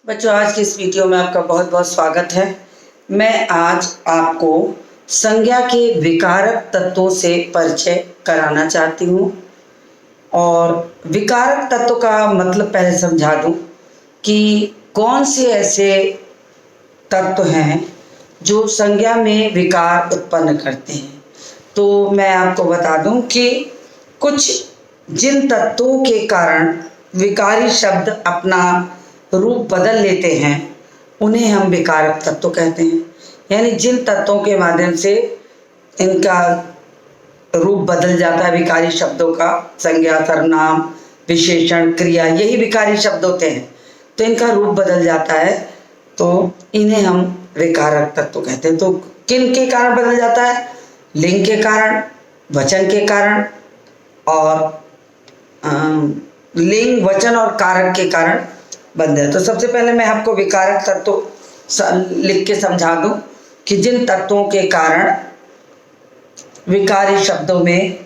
बच्चों, आज की इस वीडियो में आपका बहुत बहुत स्वागत है। मैं आज आपको संज्ञा के विकारक तत्वों से परिचय कराना चाहती हूँ। और विकारक तत्व का मतलब पहले समझा दूँ कि कौन से ऐसे तत्व हैं जो संज्ञा में विकार उत्पन्न करते हैं। तो मैं आपको बता दूं कि कुछ जिन तत्वों के कारण विकारी शब्द अपना रूप बदल लेते हैं उन्हें हम विकारक तत्व कहते हैं। यानी जिन तत्वों के माध्यम से इनका रूप बदल जाता है, विकारी शब्दों का, संज्ञा, सर्वनाम, विशेषण, क्रिया, यही विकारी शब्द होते हैं। तो इनका रूप बदल जाता है तो इन्हें हम विकारक तत्व कहते हैं। तो किन के कारण बदल जाता है? लिंग के कारण, वचन के कारण और लिंग, वचन और कारक के कारण बन जाए। तो सबसे पहले मैं आपको विकारक तत्व लिख के समझा दूं कि जिन तत्वों के कारण विकारी शब्दों में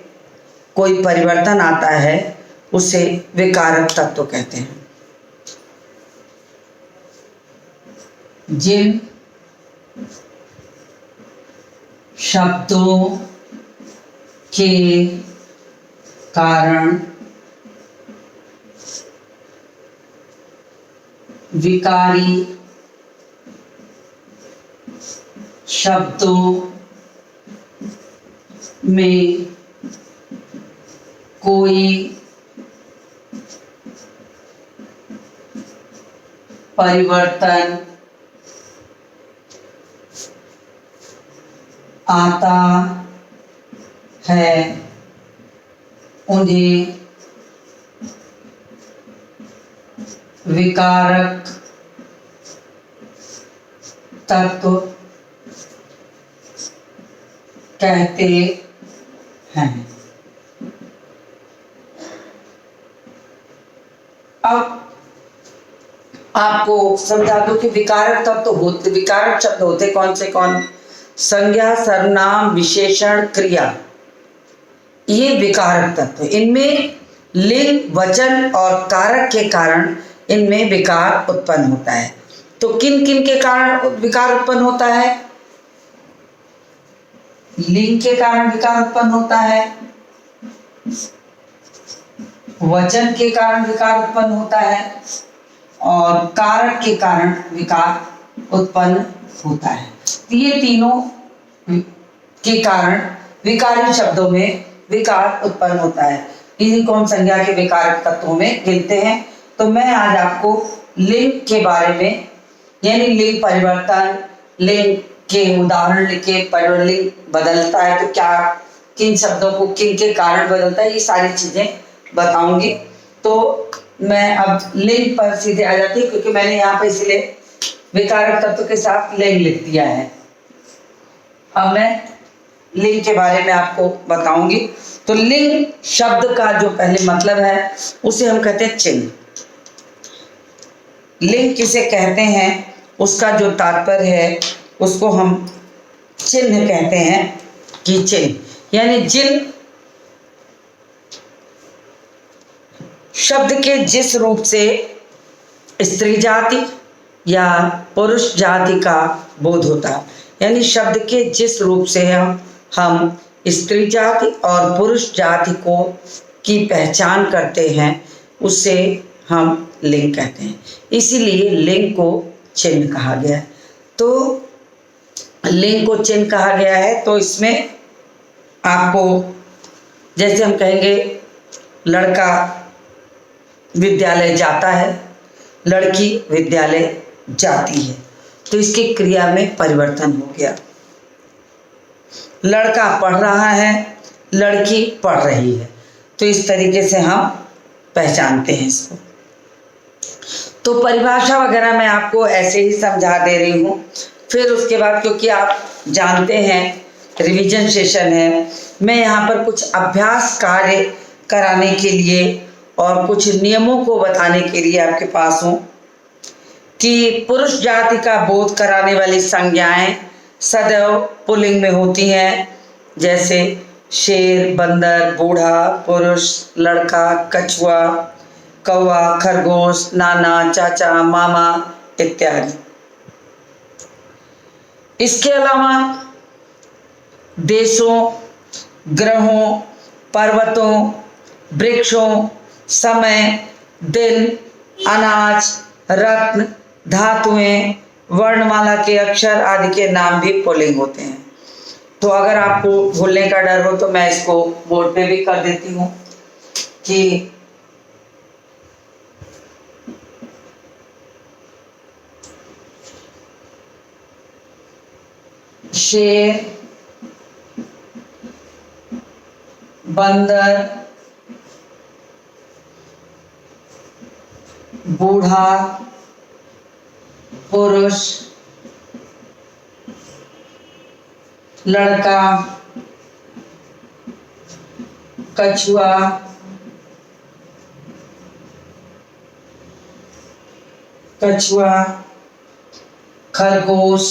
कोई परिवर्तन आता है उसे विकारक तत्व कहते हैं। जिन शब्दों के कारण विकारी शब्दों में कोई परिवर्तन आता है उन्हें विकारक तत्व कहते हैं। अब आपको समझा दूं कि विकारक शब्द होते कौन से? संज्ञा, सर्वनाम, विशेषण, क्रिया, ये विकारक तत्व। इनमें लिंग, वचन और कारक के कारण इनमें विकार उत्पन्न होता है। तो किन किन के कारण विकार उत्पन्न होता है? लिंग के कारण विकार उत्पन्न होता है, वचन के कारण विकार उत्पन्न होता है और कारक के कारण विकार उत्पन्न होता है। ये तीनों के कारण विकारी शब्दों में विकार उत्पन्न होता है। इन्हीं को हम संज्ञा के विकारक तत्वों में गिनते हैं। तो मैं आज आपको लिंग के बारे में, यानी लिंग परिवर्तन, लिंग के उदाहरण लिखे, लिंग बदलता है तो क्या, किन शब्दों को किन के कारण बदलता है, ये सारी चीजें बताऊंगी। तो मैं अब लिंग पर सीधे आ जाती हूँ क्योंकि मैंने यहाँ पर इसलिए विकारक तत्व के साथ लिंग लिख दिया है। अब मैं लिंग के बारे में आपको बताऊंगी। तो लिंग शब्द का जो पहले मतलब है उसे हम कहते हैं चिन्ह। लिंग किसे कहते हैं उसका जो तात्पर्य है उसको हम चिन्ह कहते हैं। कि चिन्ह यानी जिन शब्द के जिस रूप से स्त्री जाति या पुरुष जाति का बोध होता है, यानी शब्द के जिस रूप से हम स्त्री जाति और पुरुष जाति को की पहचान करते हैं उसे हम लिंग कहते हैं। इसीलिए लिंग को चिन्ह कहा गया है। तो लिंग को चिन्ह कहा गया है तो इसमें आपको, जैसे हम कहेंगे लड़का विद्यालय जाता है, लड़की विद्यालय जाती है, तो इसकी क्रिया में परिवर्तन हो गया। लड़का पढ़ रहा है, लड़की पढ़ रही है, तो इस तरीके से हम पहचानते हैं इसको। तो परिभाषा वगैरह मैं आपको ऐसे ही समझा दे रही हूँ। फिर उसके बाद, क्योंकि आप जानते हैं रिवीजन सेशन है, मैं यहाँ पर कुछ अभ्यास कार्य कराने के लिए और कुछ नियमों को बताने के लिए आपके पास हूँ कि पुरुष जाति का बोध कराने वाली संज्ञाएं सदैव पुल्लिंग में होती हैं, जैसे शेर, बंदर, बूढ़ा, पुरुष, लड़का, कछुआ, कौवा, खरगोश, नाना, चाचा, मामा, इत्यादि। इसके अलावा देशों, ग्रहों, पर्वतों, वृक्षों, समय, दिन, अनाज, रत्न, धातुएं, वर्णमाला के अक्षर आदि के नाम भी पुल्लिंग होते हैं। तो अगर आपको भूलने का डर हो तो मैं इसको बोर्ड पे भी कर देती हूँ कि शेर, बंदर, बूढ़ा, पुरुष, लड़का, कछुआ, खरगोश,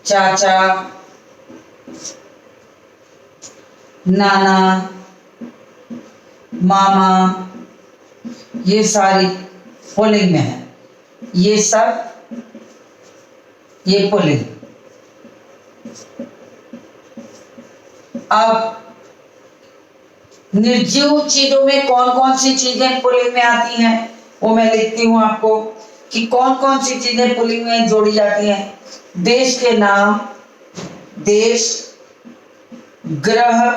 चाचा, नाना, मामा, ये सारी पुल्लिंग में है। ये सब ये पुल्लिंग। अब निर्जीव चीजों में कौन कौन सी चीजें पुल्लिंग में आती हैं वो मैं लिखती हूं आपको कि कौन कौन सी चीजें पुल्लिंग में जोड़ी जाती हैं। देश के नाम, देश, ग्रह,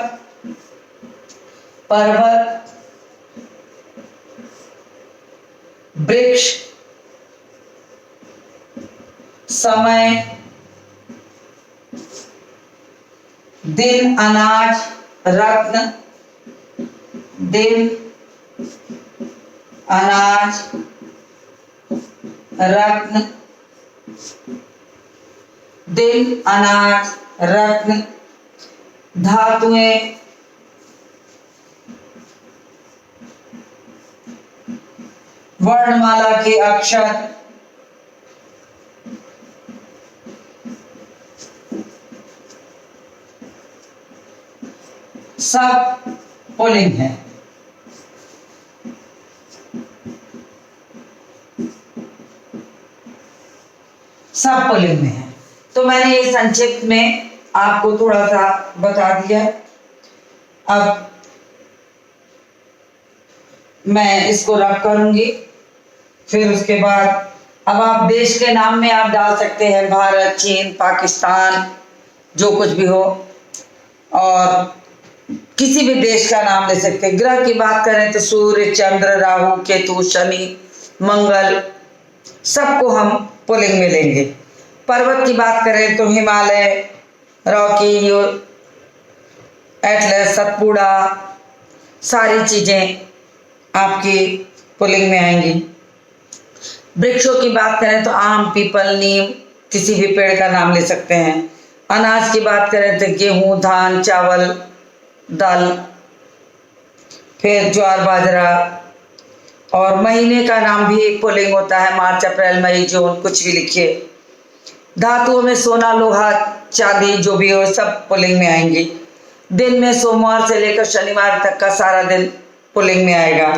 पर्वत, वृक्ष, समय, दिन, अनाज, रत्न, दिन, अनाज, रत्न, दिन, अनाज, रत्न, धातुएं, वर्णमाला के अक्षर, सब पुल्लिंग है। सब पुल्लिंग में है। तो मैंने ये संक्षिप्त में आपको थोड़ा सा बता दिया। अब मैं इसको रख करूंगी। फिर उसके बाद अब आप देश के नाम में आप डाल सकते हैं भारत, चीन, पाकिस्तान, जो कुछ भी हो, और किसी भी देश का नाम ले सकते हैं। ग्रह की बात करें तो सूर्य, चंद्र, राहु, केतु, शनि, मंगल, सबको हम पुल्लिंग में लेंगे। पर्वत की बात करें तो हिमालय, रॉकी, एटलस, सतपुड़ा, सारी चीजें आपकी पुल्लिंग में आएंगी। वृक्षों की बात करें तो आम, पीपल, नीम, किसी भी पेड़ का नाम ले सकते हैं। अनाज की बात करें तो गेहूं, धान, चावल, दाल, फिर ज्वार, बाजरा, और महीने का नाम भी एक पुल्लिंग होता है। मार्च, अप्रैल, मई, जून, कुछ भी लिखिए। धातुओं में सोना, लोहा, चांदी, जो भी हो, सब पुल्लिंग में आएंगे। दिन में सोमवार से लेकर शनिवार तक का सारा दिन पुल्लिंग में आएगा।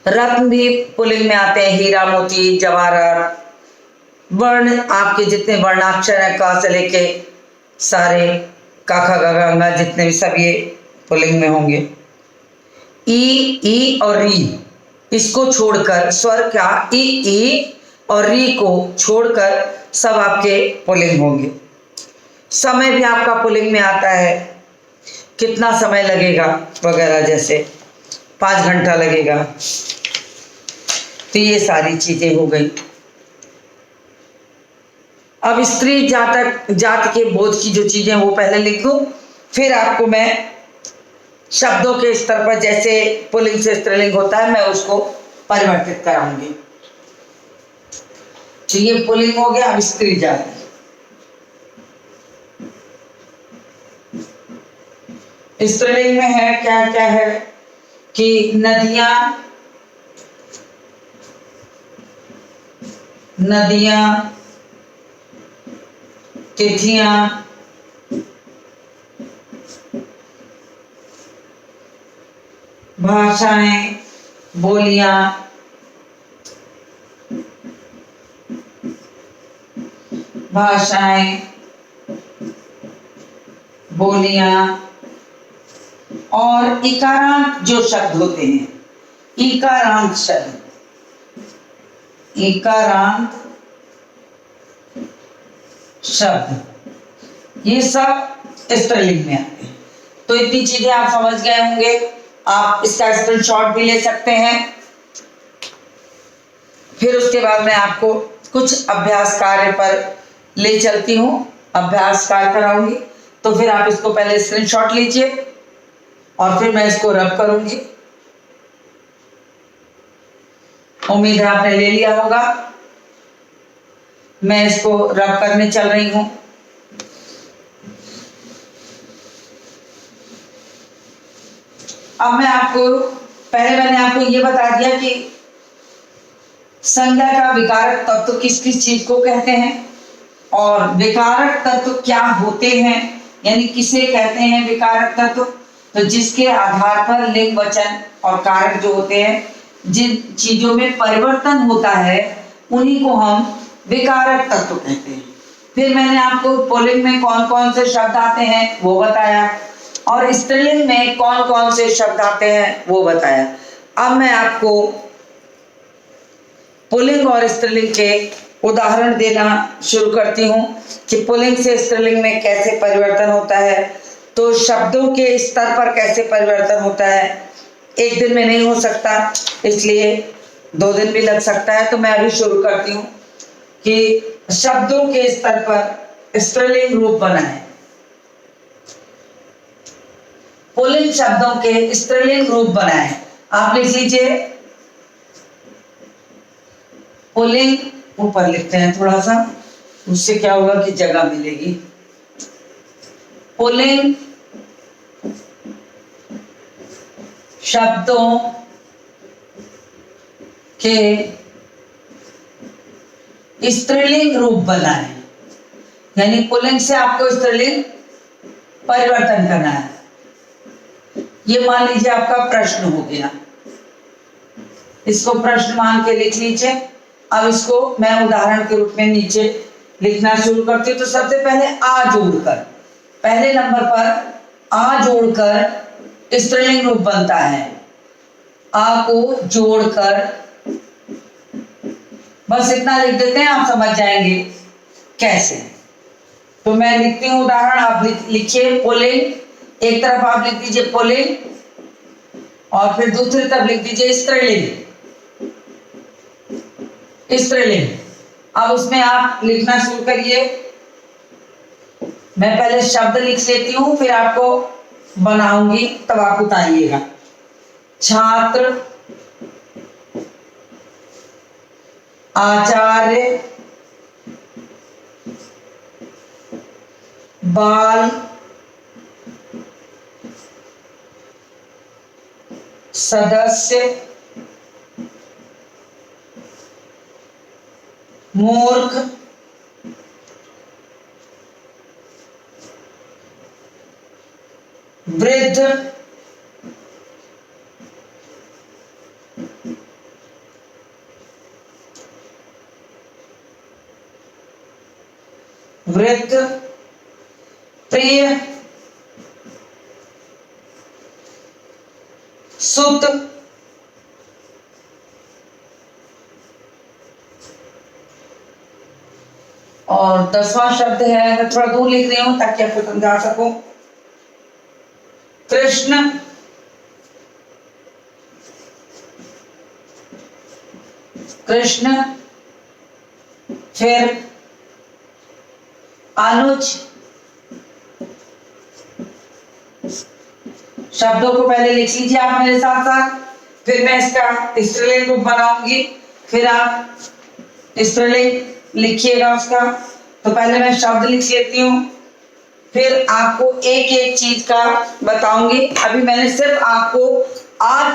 रत्न भी पुल्लिंग में आते हैं, हीरा, मोती, जवाहरात। वर्ण, आपके जितने वर्णाक्षर हैं, का से लेके सारे, का, खा, गा, गंगा, जितने भी, सब ये पुल्लिंग में होंगे। ई और री, इसको छोड़कर, स्वर का ई और री को छोड़कर सब आपके पुल्लिंग होंगे। समय भी आपका पुल्लिंग में आता है, कितना समय लगेगा वगैरह, जैसे 5 घंटा लगेगा। तो ये सारी चीजें हो गई। अब स्त्री जात के बोध की जो चीजें वो पहले लिख दूं, फिर आपको मैं शब्दों के स्तर पर जैसे पुल्लिंग से स्त्रीलिंग होता है मैं उसको परिवर्तित कराऊंगी। तो ये पुल्लिंग हो गया। अब स्त्री जाति, स्त्रीलिंग में है क्या क्या है कि नदियां, तिथियां, भाषाएं, बोलियां, भाषाएं, बोलियां और इकारांत जो शब्द होते हैं, इकारांत शब्द, इकारांत शब्द, ये सब स्त्रीलिंग में आते हैं। तो इतनी चीजें आप समझ गए होंगे। आप इसका स्क्रीनशॉट भी ले सकते हैं। फिर उसके बाद मैं आपको कुछ अभ्यास कार्य पर ले चलती हूँ, अभ्यास कार्य कराऊंगी। तो फिर आप इसको पहले स्क्रीनशॉट लीजिए और फिर मैं इसको रब करूंगी। उम्मीद है आपने ले लिया होगा। मैं इसको रब करने चल रही हूं। अब मैं आपको, पहले मैंने आपको ये बता दिया कि संज्ञा का विकारक तत्व किस किस चीज को कहते हैं और विकारक तत्व क्या होते हैं, यानी किसे कहते हैं विकारक तत्व। तो जिसके आधार पर लिंग, वचन और कारक जो होते हैं, जिन चीजों में परिवर्तन होता है, उन्हीं को हम विकारक तत्व कहते हैं। फिर मैंने आपको पुल्लिंग में कौन कौन से शब्द आते हैं वो बताया और स्त्रीलिंग में कौन कौन से शब्द आते हैं वो बताया। अब मैं आपको पुल्लिंग और स्त्रीलिंग के उदाहरण देना शुरू करती हूँ कि पुल्लिंग से स्त्रीलिंग में कैसे परिवर्तन होता है। तो शब्दों के स्तर पर कैसे परिवर्तन होता है, एक दिन में नहीं हो सकता, इसलिए 2 दिन भी लग सकता है। तो मैं अभी शुरू करती हूँ कि शब्दों के स्तर पर स्त्रीलिंग रूप बनाएं। पुल्लिंग शब्दों के स्त्रीलिंग रूप बनाएं। आप लिख लीजिए, पुल्लिंग ऊपर लिखते हैं थोड़ा सा, उससे क्या होगा कि जगह मिलेगी। पुल्लिंग शब्दों के स्त्रीलिंग रूप बनाएं, यानी पुल्लिंग से आपको स्त्रीलिंग परिवर्तन करना है। ये मान लीजिए आपका प्रश्न हो गया, इसको प्रश्न मान के लिख लीजिए। अब इसको मैं उदाहरण के रूप में नीचे लिखना शुरू करती हूँ। तो सबसे पहले आ जोड़कर, पहले नंबर पर आ जोड़कर स्त्रीलिंग रूप बनता है। आ को जोड़कर, बस इतना लिख देते हैं, आप समझ जाएंगे कैसे। तो मैं लिखती हूँ उदाहरण, आप लिखिए पुल्लिंग, एक तरफ आप लिख दीजिए पुल्लिंग और फिर दूसरी तरफ लिख दीजिए स्त्रीलिंग, स्त्रीलिंग। अब उसमें आप लिखना शुरू करिए। मैं पहले शब्द लिख लेती हूँ, फिर आपको बनाऊंगी, तब आप बताइएगा। छात्र, आचार्य, बाल, सदस्य, मूर्ख, वृद्ध, वृद्ध, प्रिय, सुत, और 10वां शब्द है, मैं थोड़ा दूर लिख रही हूं ताकि आपको समझा सकूं। कृष्ण, कृष्ण, फिर अनुज। शब्दों को पहले लिख लीजिए आप मेरे साथ साथ, फिर मैं इसका स्त्रीलिंग रूप बनाऊंगी, फिर आप स्त्रीलिंग लिखिएगा उसका। तो पहले मैं शब्द लिख लेती हूँ, फिर आपको एक एक चीज का बताऊंगी। अभी मैंने सिर्फ आपको आ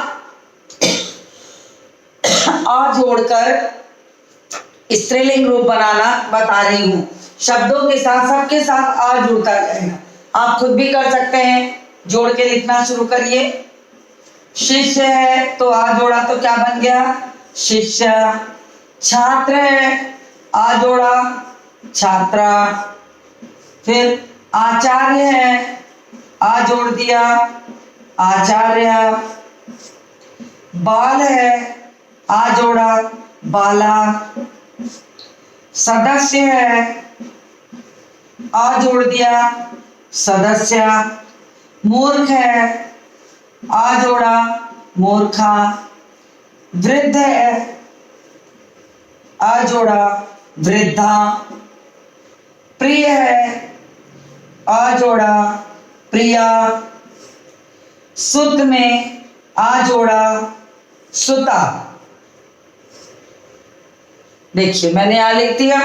जोड़कर स्त्रीलिंग रूप बनाना बता रही हूँ। शब्दों के साथ, सबके साथ आ जुड़ता जाएगा। आप खुद भी कर सकते हैं, जोड़ के लिखना शुरू करिए। शिष्य है तो आ जोड़ा तो क्या बन गया, शिष्य। छात्र है, आ जोड़ा, छात्रा। फिर आचार्य है, आ जोड़ दिया, आचार्य। बाल है, आ जोड़ा, बाला। सदस्य है, आ जोड़ दिया, सदस्य। मूर्ख है, आ जोड़ा, मूर्खा। वृद्ध है, आ जोड़ा, वृद्धा। प्रिय है, आ जोड़ा, प्रिया। सुत में आ जोड़ा, सुता। देखिए मैंने यहां लिख दिया।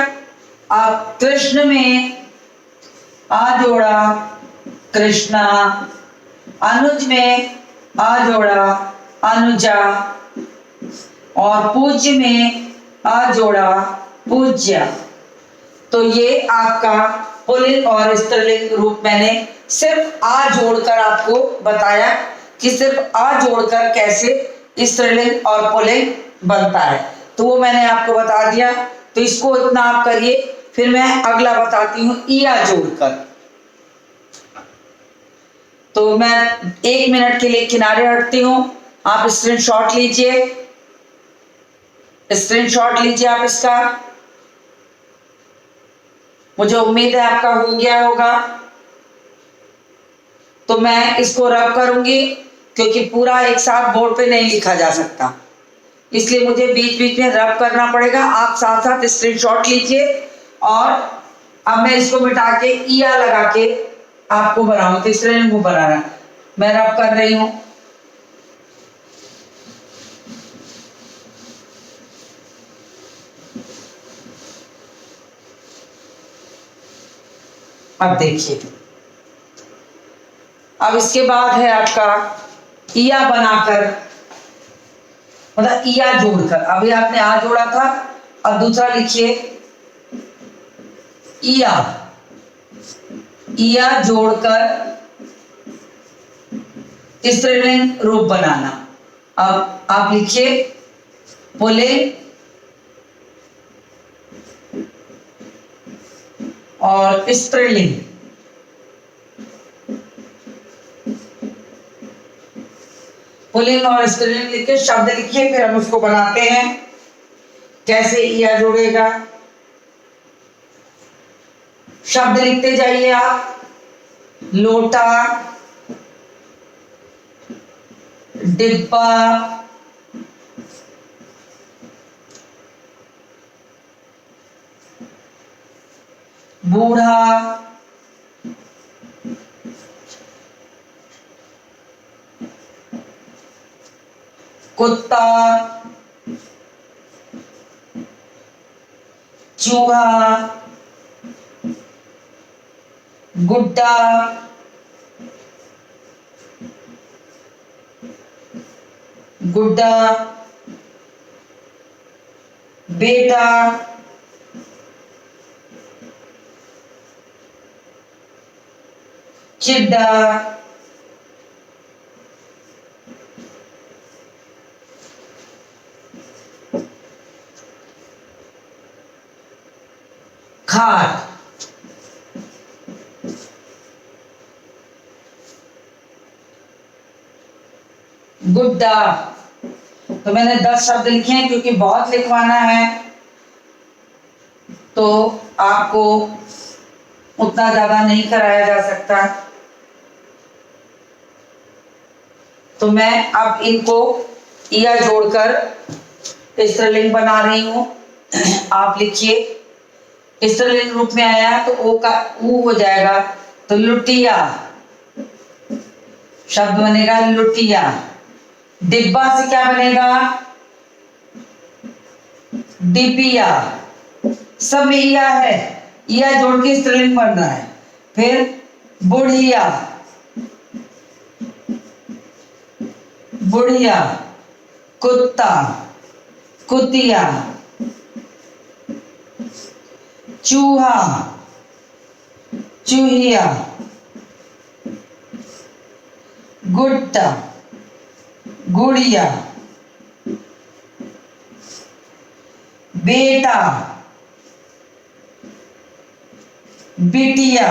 आप कृष्ण में आ जोड़ा, कृष्णा। अनुज में आ जोड़ा, अनुजा। और पूज्य में आ जोड़ा, पूज्या। तो ये आपका पुल्लिंग और स्त्रीलिंग रूप मैंने सिर्फ आ जोड़कर आपको बताया कि सिर्फ आ जोड़कर कैसे स्त्रीलिंग और पुल्लिंग बनता है, तो वो मैंने आपको बता दिया। तो इसको इतना आप करिए, फिर मैं अगला बताती हूँ ईया जोड़कर। तो मैं 1 मिनट के लिए किनारे हटती हूँ, आप स्क्रीनशॉट लीजिए, स्क्रीनशॉट लीजिए आप इसका। मुझे उम्मीद है आपका हो गया होगा। तो मैं इसको रब करूंगी क्योंकि पूरा एक साथ बोर्ड पे नहीं लिखा जा सकता, इसलिए मुझे बीच बीच में रब करना पड़ेगा। आप साथ साथ स्क्रीनशॉट लीजिए और अब मैं इसको मिटा के ईया लगा के आपको बनाऊं, तीसरे को बनाना। मैं रब कर रही हूं। अब देखिए, अब इसके बाद है आपका ईया बनाकर, मतलब ईया जोड़कर। अभी आपने आ जोड़ा था, अब दूसरा लिखिए ईया। ईया जोड़कर स्त्रीलिंग रूप बनाना। अब आप लिखिए पुल्लिंग और स्त्रीलिंग। पुल्लिंग और स्त्रीलिंग लिख के शब्द लिखिए, फिर हम उसको बनाते हैं कैसे ईया जोड़ेगा। शब्द लिखते जाइए आप। लोटा, डिब्बा, बूढ़ा, कुत्ता, चूहा, गुड्डा, गुड्डा, बेटा, चिड्डा, खाट, गुड्डा। तो मैंने 10 शब्द लिखे हैं क्योंकि बहुत लिखवाना है, तो आपको उतना ज्यादा नहीं कराया जा सकता। तो मैं अब इनको ईया जोड़कर स्त्रीलिंग बना रही हूं। आप लिखिए, स्त्रीलिंग रूप में आया तो ओ का ऊ हो जाएगा, तो लुटिया शब्द बनेगा, लुटिया। डिब्बा से क्या बनेगा, डिबिया। सब में ईया है, ईया जोड़ के स्त्रीलिंग बन रहा है। फिर बुढ़िया, बुढ़िया। कुत्ता, कुतिया। चूहा, चूहिया। गुड्डा, गुड़िया, बेटा, बिटिया,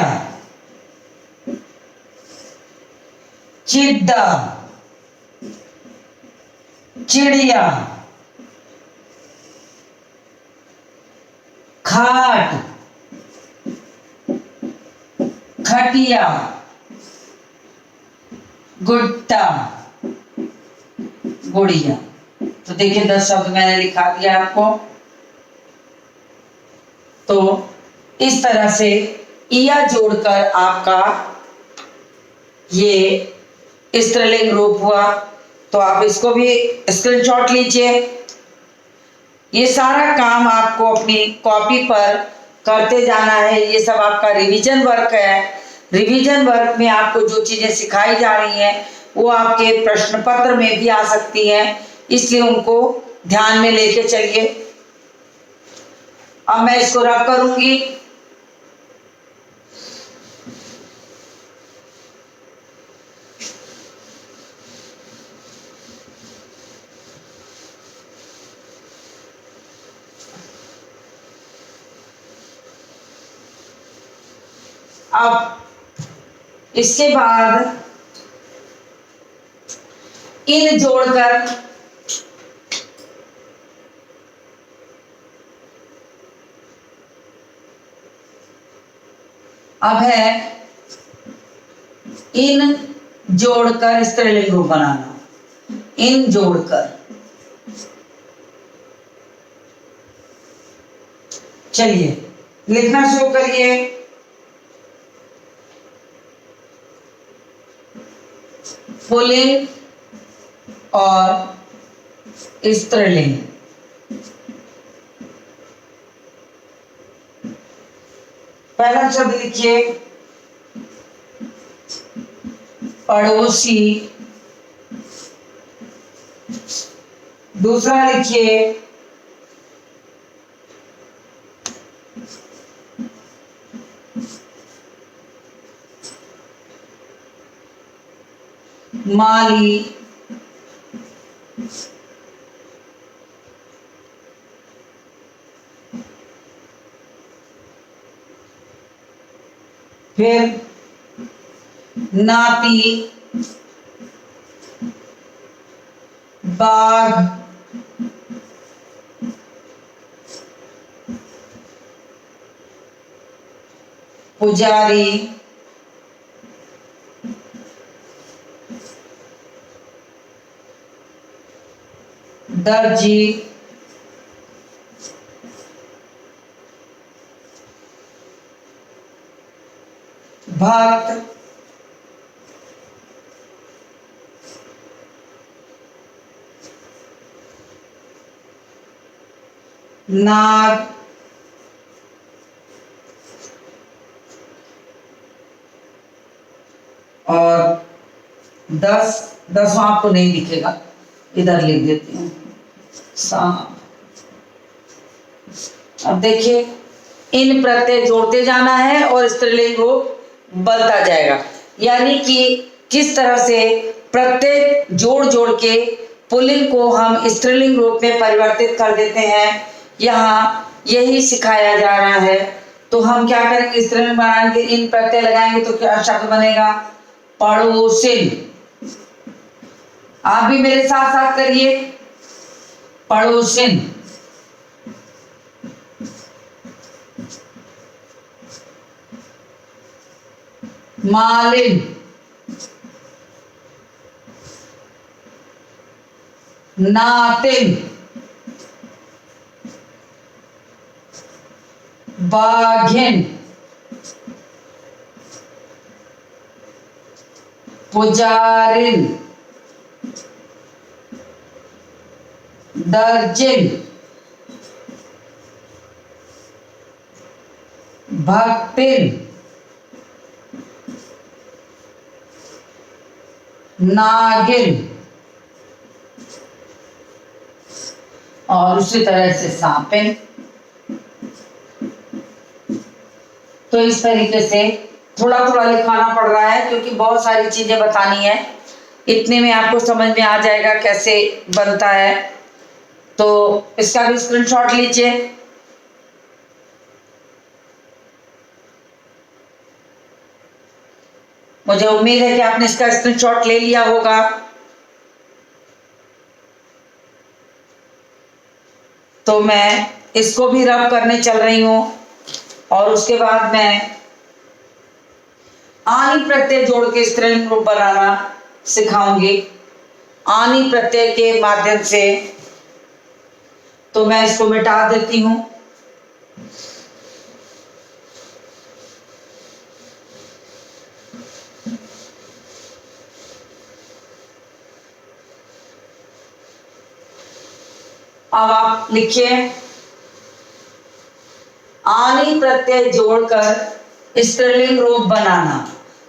चिड्डा, चिड़िया, खाट, खटिया, गुड्डा, गुड़िया। तो देखिए 10 शब्द मैंने लिखा दिया आपको। तो इस तरह से इया जोड़कर आपका ये स्त्रीलिंग रूप हुआ। तो आप इसको भी स्क्रीनशॉट लीजिए। ये सारा काम आपको अपनी कॉपी पर करते जाना है। ये सब आपका रिवीजन वर्क है। रिवीजन वर्क में आपको जो चीजें सिखाई जा रही हैं वो आपके प्रश्न पत्र में भी आ सकती हैं, इसलिए उनको ध्यान में लेके चलिए। अब मैं इसको रब करूंगी। अब इसके बाद इन जोड़कर अब है इन जोड़कर स्त्रीलिंग रूप बनाना। इन जोड़कर, चलिए लिखना शुरू करिए। पुल्लिंग और स्त्रीलिंग। पहला शब्द लिखिए पड़ोसी। दूसरा लिखिए माली। फिर नाती, बाघ, पुजारी, दर्जी, भक्त, नाग, और 10 आपको नहीं दिखेगा, इधर लिख देती हूँ सांप। अब देखिए इन प्रत्यय जोड़ते जाना है और स्त्रीलिंग रूप बनता जाएगा। यानी कि किस तरह से प्रत्यय जोड़ जोड़ के पुल्लिंग को हम स्त्रीलिंग रूप में परिवर्तित कर देते हैं, यहाँ यही सिखाया जा रहा है। तो हम क्या करेंगे, स्त्रीलिंग बनाएंगे, इन प्रत्यय लगाएंगे तो क्या शब्द बनेगा, पड़ोसिन। आप भी मेरे साथ साथ करिए, पड़ोसिन। मालिन, नातिन, बाघिन, पुजारिन, दर्जिन, भक्तिन, नागिन, और उसी तरह से सांपिन। तो इस तरीके से थोड़ा थोड़ा लिखाना पड़ रहा है क्योंकि बहुत सारी चीजें बतानी है। इतने में आपको समझ में आ जाएगा कैसे बनता है, तो इसका भी स्क्रीनशॉट लीजिए। मुझे उम्मीद है कि आपने इसका स्क्रीनशॉट ले लिया होगा। तो मैं इसको भी रब करने चल रही हूं और उसके बाद मैं आनी प्रत्यय जोड़ के स्त्रीलिंग रूप बनाना सिखाऊंगी आनी प्रत्यय के माध्यम से। तो मैं इसको मिटा देती हूं। अब आप लिखिए, आनी प्रत्यय जोड़कर स्त्रीलिंग रूप बनाना।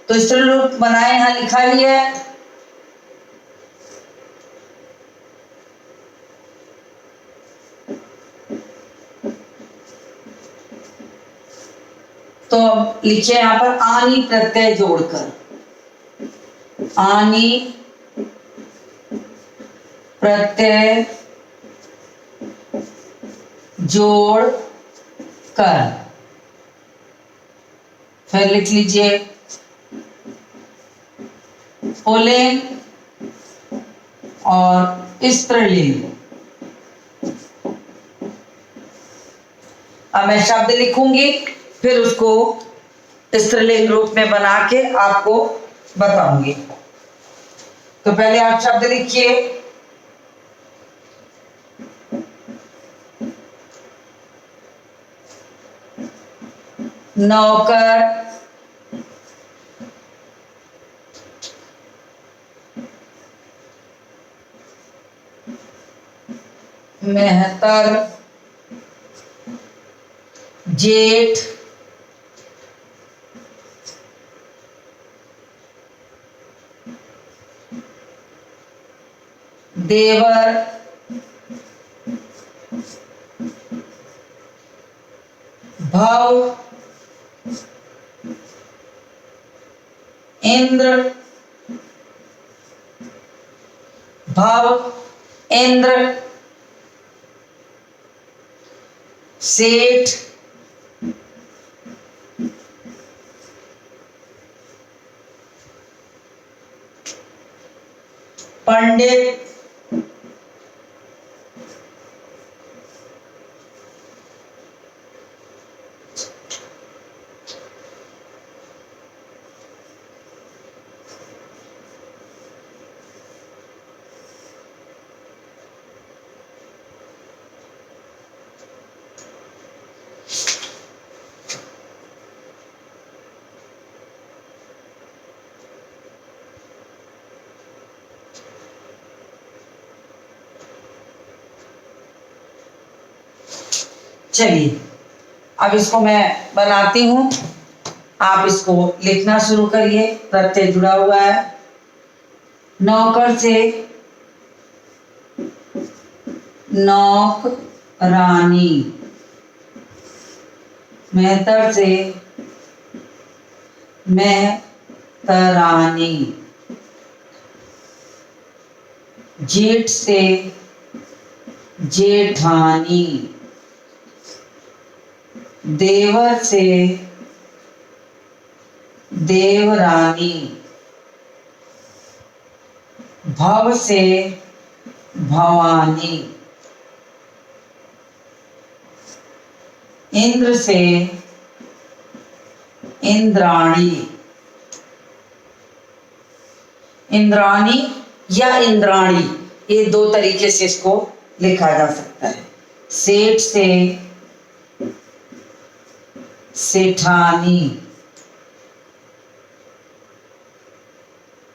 तो स्त्रीलिंग रूप बनाए यहां लिखा ही है। तो लिखिए यहां पर आनी प्रत्यय जोड़कर, आनी प्रत्यय जोड़ कर, फिर लिख लीजिए पुल्लिंग और स्त्रीलिंग। अब मैं शब्द लिखूंगी, फिर उसको स्त्रीलिंग रूप में बना के आपको बताऊंगी। तो पहले आप शब्द लिखिए। नौकर, मेहतर, जेठ, देवर, भव, इंद्र, भव, इंद्र, सेठ, पंडित, चलिए अब इसको मैं बनाती हूं, आप इसको लिखना शुरू करिए। प्रत्यय जुड़ा हुआ है। नौकर से नौकरानी, मेहतर से मेहतरानी, जेठ से जेठानी, देवर से देवरानी, भव से भवानी, इंद्र से इंद्राणी, इंद्राणी या इंद्राणी, ये दो तरीके से इसको लिखा जा सकता है। सेठ से सेठानी,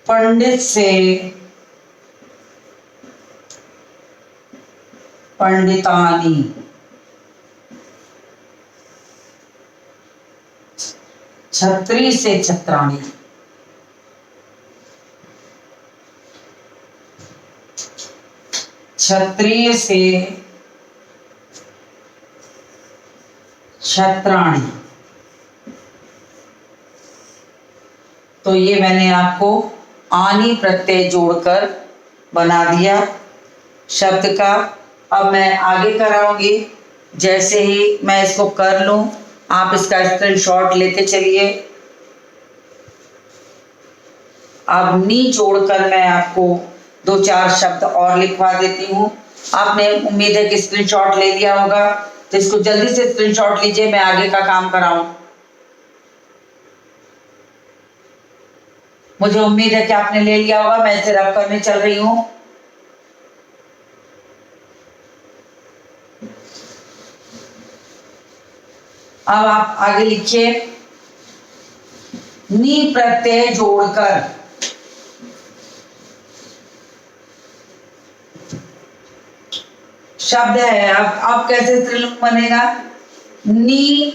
पंडित से पंडितानी, छत्री से छत्राणी, क्षत्रिय से छत्राणी। तो ये मैंने आपको आनी प्रत्यय जोड़कर बना दिया शब्द का। अब मैं आगे कराऊंगी। जैसे ही मैं इसको कर लूं आप इसका स्क्रीनशॉट लेते चलिए। अब नी जोड़कर मैं आपको 2-4 शब्द और लिखवा देती हूँ। आपने उम्मीद है कि स्क्रीनशॉट ले लिया होगा, तो इसको जल्दी से स्क्रीनशॉट लीजिए, मैं आगे का काम कराऊं। मुझे उम्मीद है कि आपने ले लिया होगा। मैं इसे रब करने चल रही हूं। अब आप आगे लिखिए, नी प्रत्यय जोड़कर शब्द है। अब कैसे स्त्रीलिंग बनेगा? नी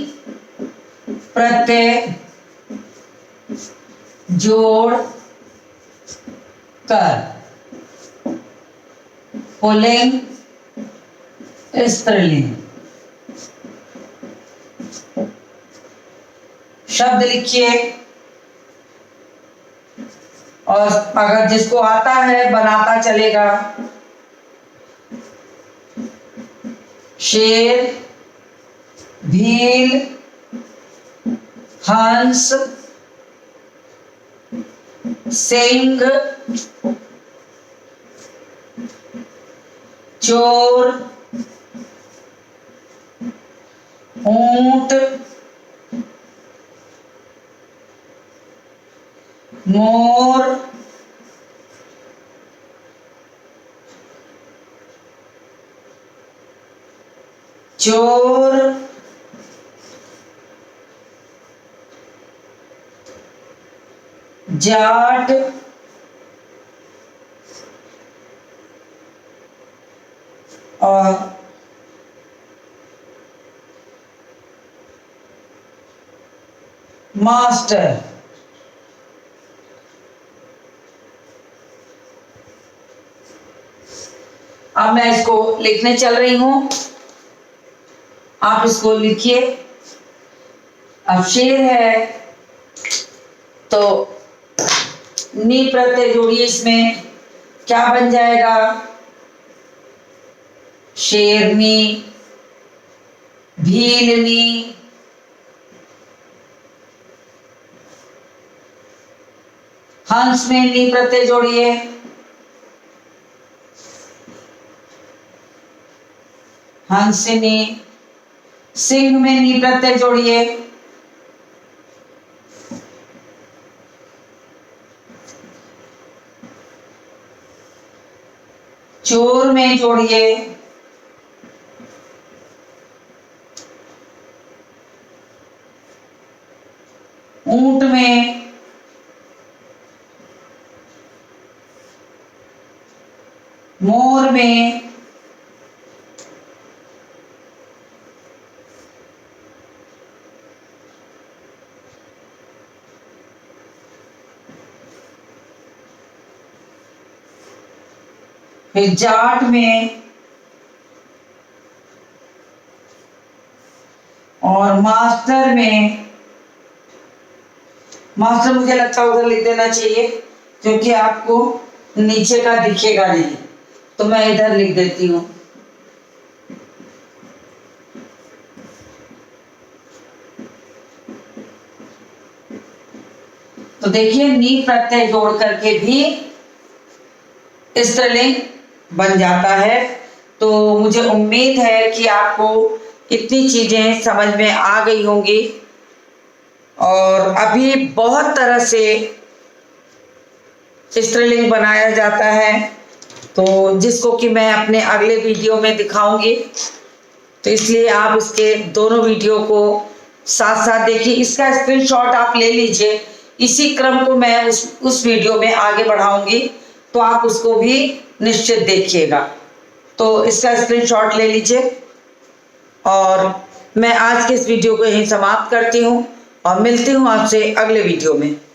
प्रत्यय जोड़ कर पुल्लिंग स्त्रीलिंग। शब्द लिखिए और अगर जिसको आता है बनाता चलेगा। शेर, भील, हंस, सिंह, चोर, ऊंट, मोर, चोर, जाट, और मास्टर। अब मैं इसको लिखने चल रही हूं, आप इसको लिखिए। अब शेर है तो नी प्रत्यय जोड़िए, इसमें क्या बन जाएगा? शेरनी, भीलनी, हंस में नी प्रत्यय जोड़िए, हंसनी। सिंह में नी प्रत्यय जोड़िए, चोर में जोड़िए, ऊंट में, मोर में, फिर जाट में, और मास्टर में। मास्टर मुझे लगता है उधर लिख देना चाहिए क्योंकि आपको नीचे का दिखेगा नहीं, तो मैं इधर लिख देती हूँ। तो देखिए नी प्रत्यय जोड़ करके भी स्त्रीलिंग बन जाता है। तो मुझे उम्मीद है कि आपको इतनी चीजें समझ में आ गई होंगी। और अभी बहुत तरह से स्त्रीलिंग बनाया जाता है, तो जिसको कि मैं अपने अगले वीडियो में दिखाऊंगी। तो इसलिए आप इसके दोनों वीडियो को साथ साथ देखिए। इसका स्क्रीनशॉट आप ले लीजिए, इसी क्रम को मैं उस वीडियो में आगे बढ़ाऊंगी, तो आप उसको भी निश्चित देखिएगा। तो इसका स्क्रीनशॉट ले लीजिए और मैं आज के इस वीडियो को यहीं समाप्त करती हूँ और मिलती हूँ आपसे अगले वीडियो में।